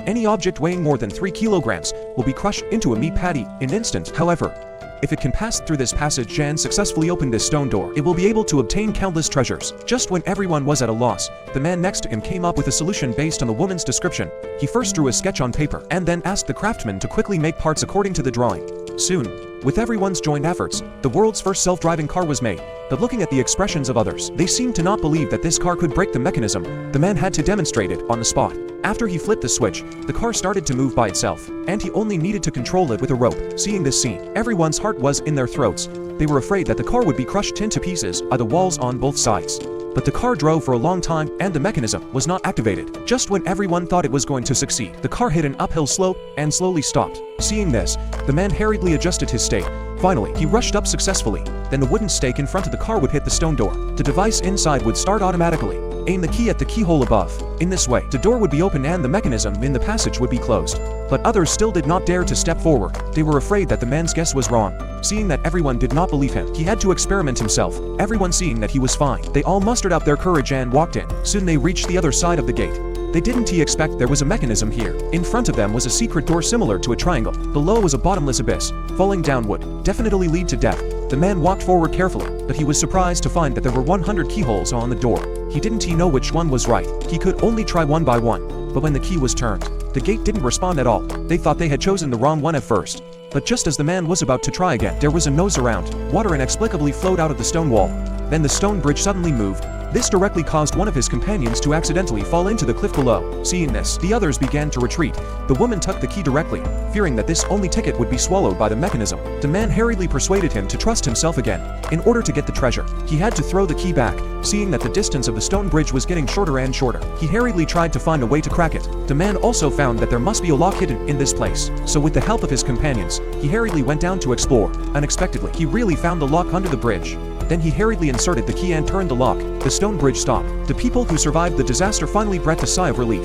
Any object weighing more than 3 kilograms will be crushed into a meat patty in an instant. However, if it can pass through this passage and successfully open this stone door, it will be able to obtain countless treasures. Just when everyone was at a loss, the man next to him came up with a solution based on the woman's description. He first drew a sketch on paper and then asked the craftsman to quickly make parts according to the drawing. Soon, with everyone's joint efforts, the world's first self-driving car was made. But looking at the expressions of others, they seemed to not believe that this car could break the mechanism. The man had to demonstrate it on the spot. After he flipped the switch, the car started to move by itself, and he only needed to control it with a rope. Seeing this scene, everyone's heart was in their throats. They were afraid that the car would be crushed into pieces by the walls on both sides. But the car drove for a long time and the mechanism was not activated. Just when everyone thought it was going to succeed, the car hit an uphill slope and slowly stopped. Seeing this, the man hurriedly adjusted his stake. Finally, he rushed up successfully. Then the wooden stake in front of the car would hit the stone door. The device inside would start automatically. Aim the key at the keyhole above. In this way, the door would be open and the mechanism in the passage would be closed. But others still did not dare to step forward. They were afraid that the man's guess was wrong. Seeing that everyone did not believe him, he had to experiment himself. Everyone seeing that he was fine, they all mustered up their courage and walked in. Soon they reached the other side of the gate. They didn't expect there was a mechanism here. In front of them was a secret door similar to a triangle. Below was a bottomless abyss. Falling down would definitely lead to death. The man walked forward carefully, but he was surprised to find that there were 100 keyholes on the door. He didn't know which one was right. He could only try one by one. But when the key was turned, the gate didn't respond at all. They thought they had chosen the wrong one at first. But just as the man was about to try again, there was a noise around. Water inexplicably flowed out of the stone wall. Then the stone bridge suddenly moved. This directly caused one of his companions to accidentally fall into the cliff below. Seeing this, the others began to retreat. The woman took the key directly, fearing that this only ticket would be swallowed by the mechanism. The man hurriedly persuaded him to trust himself again. In order to get the treasure, he had to throw the key back. Seeing that the distance of the stone bridge was getting shorter and shorter, he hurriedly tried to find a way to crack it. The man also found that there must be a lock hidden in this place. So with the help of his companions, he hurriedly went down to explore. Unexpectedly, he really found the lock under the bridge. Then he hurriedly inserted the key and turned the lock. The stone bridge stopped. The people who survived the disaster finally breathed a sigh of relief.